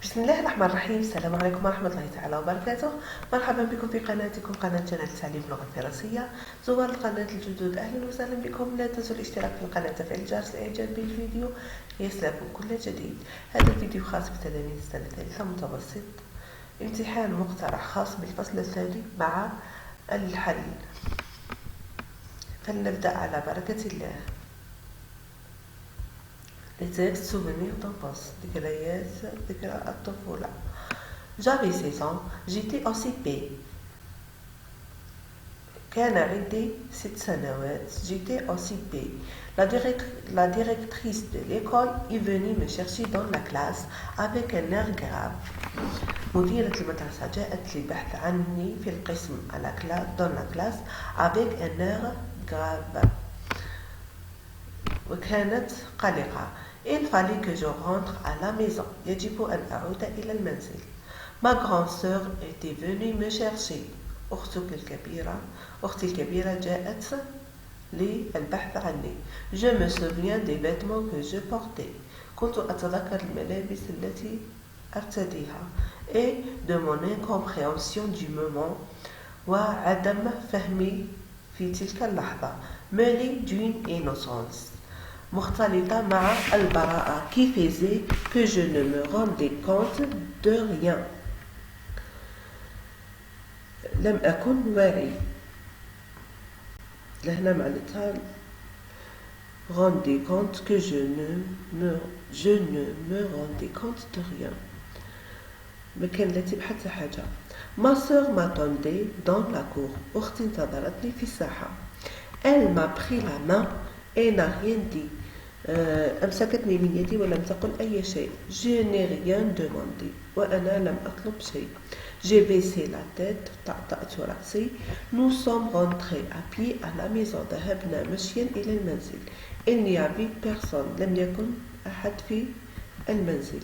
بسم الله الرحمن الرحيم. السلام عليكم ورحمة الله تعالى وبركاته. مرحبا بكم في قناتكم قناة جنى لتعليم اللغة الفرنسية. زوار القناة الجدد أهلا وسهلا بكم. لا تنسوا الاشتراك في القناة وتفعيل الجرس للإعجاب بالفيديو ليصلكم كل جديد. هذا الفيديو خاص بتلاميذ السنة الثالثة متوسط، امتحان مقترح خاص بالفصل الثاني مع الحل. فلنبدأ على بركة الله. Les textes souvenirs d'enfance, ذكرى الطفولة. J'avais 16 ans, j'étais au CP. كان عندي 6 سنوات. J'étais au CP. La directrice de l'école est venue me chercher dans la classe avec un air grave. مديرة المدرسة جاءت للبحث عني في القسم dans la classe avec un air grave. وكانت قلقة. Il fallait que je rentre à la maison. يجب أن أعود إلى المنزل. Ma grande sœur était venue me chercher. أختي الكبيرة جاءت للبحث عني. Je me souviens des vêtements que je portais. كنت أتذكر الملابس التي أرتديها. Et de mon incompréhension du moment. وعدم فهمي في تلك اللحظة. Mêlée d'une innocence. مختلطة مع البراءة qui faisait que je ne me rendais compte de rien. لم أكن واعي. لهنا معناتها rendais compte que je ne me rendais compte de rien. ما كان لا تبحث حاجة. Ma sœur m'attendait dans la cour. أختي انتظرتني في الساحة. Elle m'a pris la main et n'a rien dit. أمسكتني من يدي ولم تقل أي شيء. Je n'ai rien demandé. وأنا لم أطلب شيء. J'ai baissé la tête. طأطأت رأسي. Nous sommes rentrés à pied à la maison. ذهبنا مشيا إلى المنزل. Il n'y avait personne. لم يكن أحد في المنزل.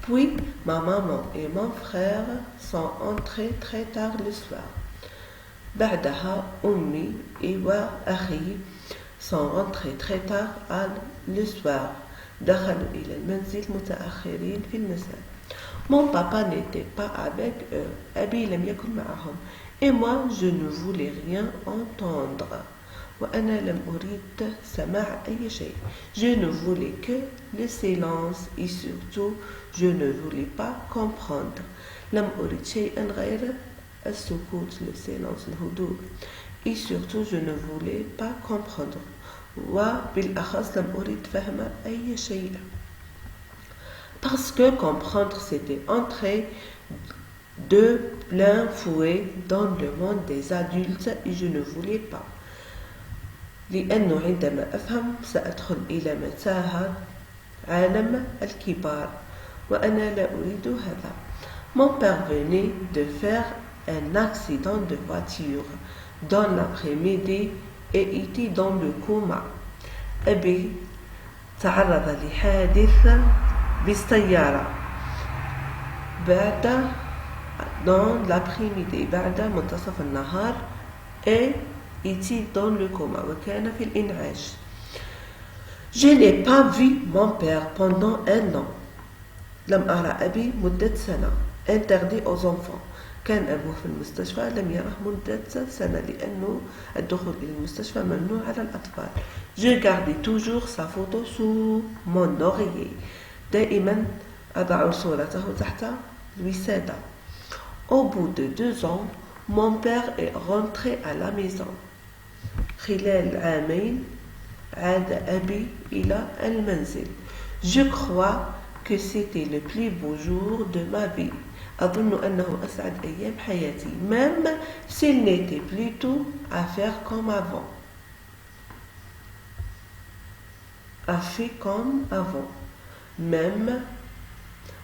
Puis ma maman et mon frère sont entrés très tard le soir. بعدها أمي وأخي sont rentrés très tard le soir. دخلوا إلى المنزل متأخرين في المساء. Mon papa n'était pas avec eux. أبي لم يكن معهم. Et moi, je ne voulais rien entendre. وأنا لم أريد سماع أي شيء. Je ne voulais que le silence et surtout, je ne voulais pas comprendre. لم أريد شيئا غير السكوت, le silence, الهدوء. Et surtout, je ne voulais pas comprendre. وبالأخص لم أريد فهم أي شيء. Parce que comprendre, c'était entrer de plein fouet dans le monde des adultes et je ne voulais pas. لأنه عندما أفهم سأدخل إلى متاهة عالم الكبار وأنا لا أريد هذا. Mon père venait de faire un accident de voiture dans l'après-midi et était dans le coma. أبي تعرض لحادث بالسيارة بعد dans l'après-midi بعد منتصف النهار et était dans le coma وكان في الإنعاش. Je n'ai pas vu mon père pendant un an. لم أرى أبي مدة سنة. interdit aux enfants. كان أبوه في المستشفى لم يره مدة سنة لأنه الدخول إلى المستشفى ممنوع على الأطفال. Je gardais toujours sa photo sous mon oreiller. دائما أضع صورته تحت الوسادة. Au bout de 2 ans, mon père est rentré à la maison. خلال عامين عاد أبي إلى المنزل. Je crois que c'était le plus beau jour de ma vie. أظن أنه أسعد أيام حياتي. Même s'il n'était plus tout à faire comme avant. A fait comme avant. Même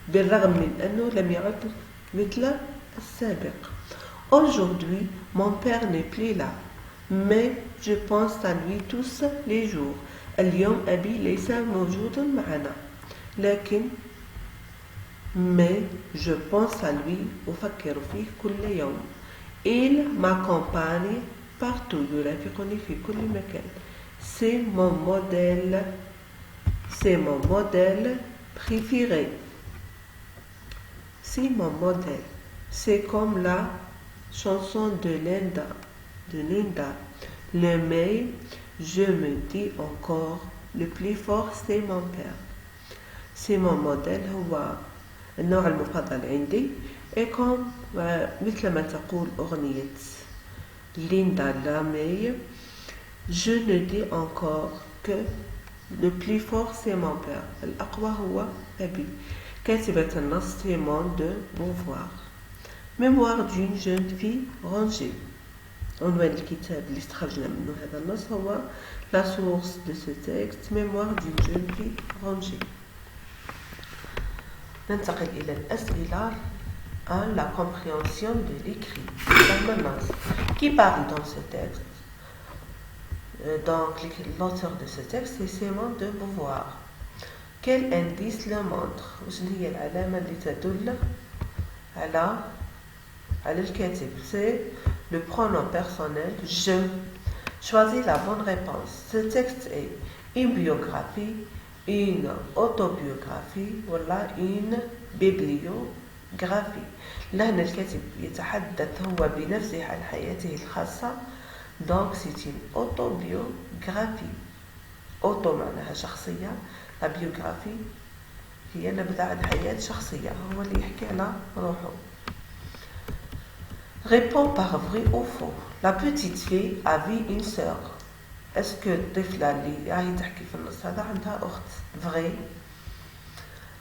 بالرغم من أنه لم يعد مثل السابق. Aujourd'hui, mon père n'est plus là. Mais je pense à lui tous les jours. اليوم أبي ليس موجود معنا. لكن mais je pense à lui أفكر فيه كل يوم. Il m'accompagne partout. يرافقني في كل مكان. C'est mon modèle préféré. c'est mon modèle. C'est comme la chanson de Linda. Le mail, je me dis encore, le plus fort c'est mon père. C'est mon modèل هو النوع المفضل عندي. et comme مثل ما تقول أغنية ليندا لامي, je ne dis encore que le plus fort c'est mon père. الأقوى هو أبي. كاتبة النص Simone de Beauvoir. Mémoire d'une jeune fille rangée. عنوان الكتاب اللي استخرجنا منه هذا النص هو La source de ce texte, Mémoire d'une jeune fille rangée. ننتقل إلى الأسئلة. 1. La compréhension de l'écrit. Qui parle dans ce texte? Donc, l'auteur de ce texte, c'est Simone de Beauvoir. Quel indice le montre? وش هي العلامة اللي تدل على الكاتب? C'est le pronom personnel je. Choisis la bonne réponse. Ce texte est une biographie, une autobiographie ولا une bibliographie. لهنا الكاتب يتحدث هو بنفسه عن حياته الخاصة. donc c'est une autobiographie. auto معناها شخصية. la biographie هي نبذة عن حياة شخصية, هو اللي يحكي على روحه. Réponds par vrai ou faux. La petite fille avait une sœur. Est-ce que الطفلة اللي راهي تحكي في النص هذا عندها أخت؟ vrai.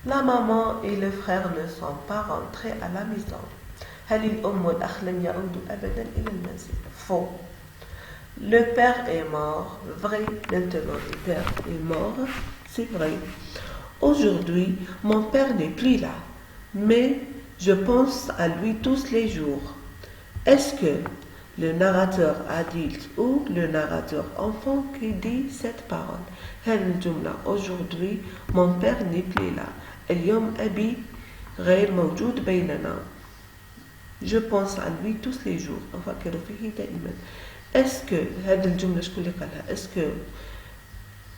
La maman et le frère ne sont pas rentrés à la maison. هل الأم والأخ لم يعودوا أبدا إلى المنزل؟ faux. Le père est mort. vrai. Maintenant le père est mort. c'est vrai. Aujourd'hui, mon père n'est plus là, mais je pense à lui tous les jours. Est-ce que le narrateur adulte ou le narrateur enfant qui dit cette parole? هذه الجملة aujourd'hui mon père n'est plus là. اليوم أبي غير موجود بيننا. Je pense à lui tous les jours. أفكر فيه دائما. Est-ce que هذه الجملة شكون اللي قالها؟ Est-ce que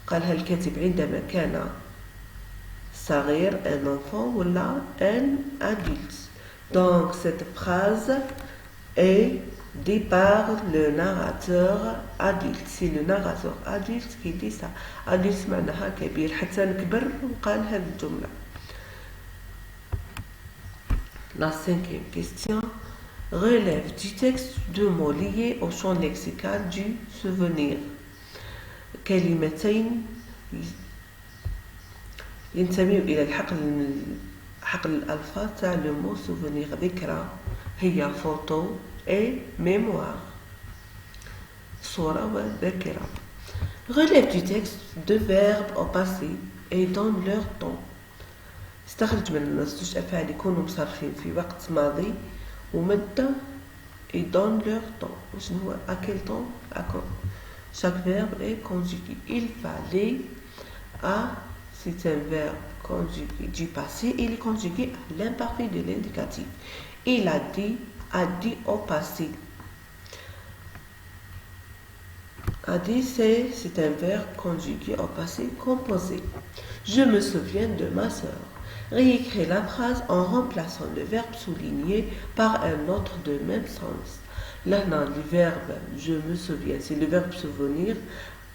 قالها الكاتب عندما كان صغير un enfant ولا un adulte? Donc cette phrase est dit par le narrateur adulte. C'est le narrateur adulte qui dit ça. adulte معناها كبير. حتى نكبر وقال هذه الجملة. La 5e question relève du texte deux mots liés au champ lexical du souvenir. كلمتين ينتمي إلى حقل الألفاظ تاع le mot souvenir. ذكرى هي photo et mémoire. صورة وذاكرة. Relève du texte deux verbes au passé et donne leur temps. استخرج من النص جوج أفعال يكونوا مصرفين في وقت ماضي ومدة et donne leur temps. وشنو هو à quel temps? à quand. Chaque verbe est conjugué. Il fallait à, c'est un verbe conjugué du passé. Il est conjugué à l'imparfait de l'indicatif. Il a dit au passé. A dit, c'est un verbe conjugué au passé composé. Je me souviens de ma sœur. Réécris la phrase en remplaçant le verbe souligné par un autre de même sens. Là, le verbe je me souviens, c'est le verbe souvenir,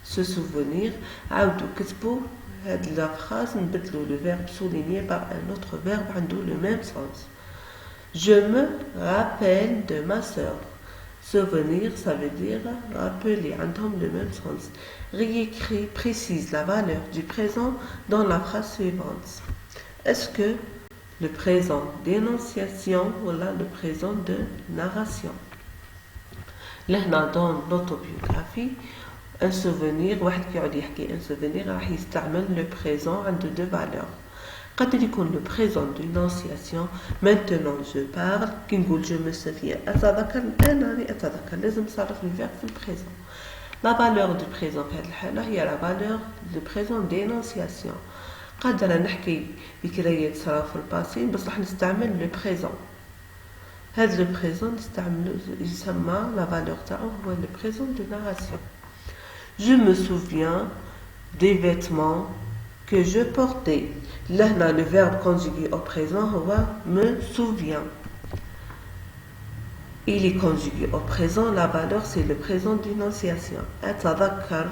se souvenir. La phrase le verbe souligné par un autre verbe le même sens. Je me rappelle de ma sœur. Souvenir, ça veut dire rappeler, le même sens. Réécris, précise la valeur du présent dans la phrase suivante. Est-ce que le présent d'énonciation ou là le présent de narration? Là, dans l'autobiographie, un souvenir, واحد كيقعد يحكي un souvenir راح يستعمل le présent عنده deux valeurs. قد يكون le présent d'énonciation. Maintenant je parle. كي نقول je me souviens أتذكر أنا أتذكر لازم نصرف الفعل في البريزون. La valeur du présent في هذه الحالة هي la valeur du présent d'énonciation. قادرة نحكي ذكريات صرا في الباسي بس راح نستعمل le présent. هذا le présent يسمى la valeur تاعو هو le présent de narration. Je me souviens des vêtements que je portais. Là, le verbe conjugué au présent هو me souvient. Il est conjugué au présent, la valeur c'est le présent d'énonciation. أتذكر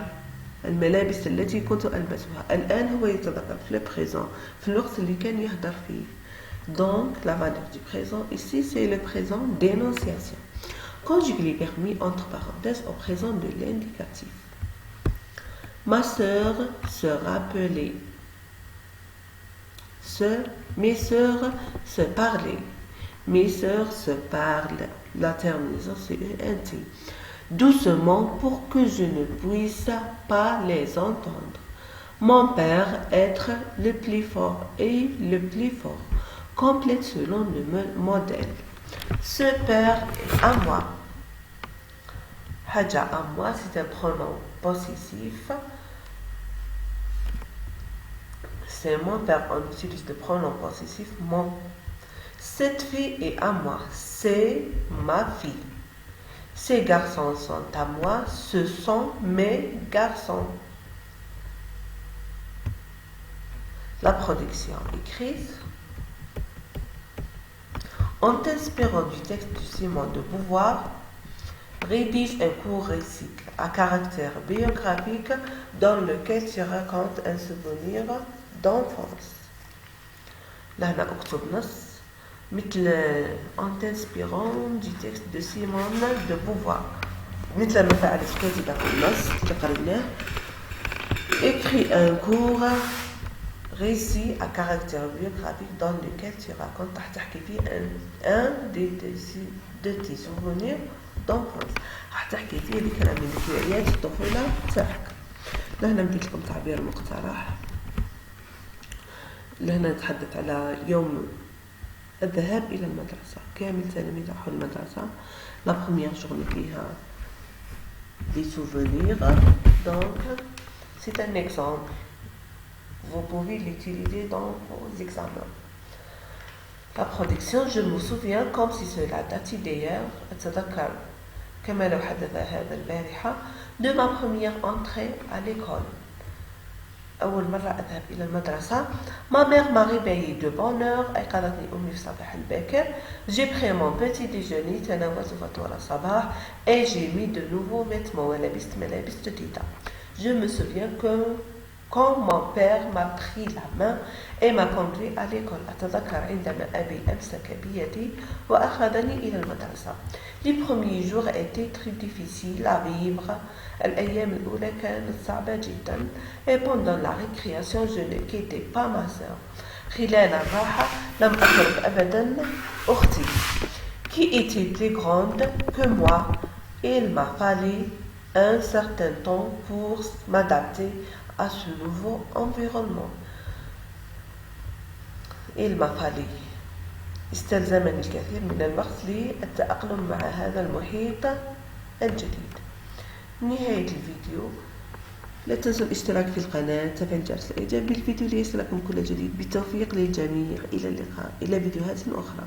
الملابس التي كنت ألبسها. الآن هو يتذكر في le présent في الوقت اللي كان يهدر فيه. Donc la valeur du présent ici c'est le présent d'énonciation. Conjuguer les verbes mis entre parenthèses au présent de l'indicatif. Ma sœur se rappelait. Mes sœurs se parlaient. Mes sœurs se parlent. La terminaison c'est ENT. Doucement pour que je ne puisse pas les entendre. Mon père être le plus fort et le plus fort. Complète selon le modèle. Ce père est à moi. Haja à moi, c'est un pronom possessif. C'est mon père, on utilise le pronom possessif mon. Cette fille est à moi, c'est ma fille. Ces garçons sont à moi, ce sont mes garçons. La production écrite. En t'inspirant du texte de Simone de Beauvoir, rédige un court récit à caractère biographique dans lequel tu racontes un souvenir d'enfance. Là, on a مثل en t'inspirant du texte de Simone de Beauvoir. مثل ما فعلت كاتبة في النص اللي قريناه. Écris un court récit à caractère biographique dans lequel tu racontes تحكي فيه un de tes souvenirs d'enfance. تحكي فيه ذكرى من ذكريات الطفولة تاعك. لهنا بديت لكم تعبير مقترح. لهنا نتحدث على يوم الذهاب إلى المدرسة. كامل تلاميذ راحوا المدرسة. La première journée فيها des souvenirs. Donc, c'est un exemple. Vous pouvez l'utiliser dans vos examens. La production, je me souviens comme si cela datait d'hier. أتذكر كما لو حدث هذا البارحة de ma première entrée à l'école. أول مرة أذهب إلى المدرسة. Ma mère m'a réveillée de bonne heure. أيقظتني أمي في الصباح الباكر. J'ai pris mon petit déjeuner. تناولت فطور الصباح. Et j'ai mis de nouveaux vêtements. ولبست ملابس جديدة. Je me souviens que quand mon père m'a pris la main et m'a conduit à l'école. أتذكر عندما أبي أمسك بيدي وأخذني إلى المدرسة. Les premiers jours étaient très difficiles à vivre. الأيام الأولى كانت صعبة جدا. Et pendant la récréation, je ne quittais pas ma sœur. خلال الراحة لم أترك أبدا أختي qui était plus grande que moi. Il m'a fallu un certain temps pour m'adapter à ce nouveau environnement. Il m'a fallu استلزمني الكثير من الوقت للتأقلم مع هذا المحيط الجديد. نهاية الفيديو. لا تنسوا الاشتراك في القناة وتفعيل جرس الإعجاب بالفيديو ليصلكم كل جديد. بالتوفيق للجميع. إلى اللقاء إلى فيديوهات أخرى.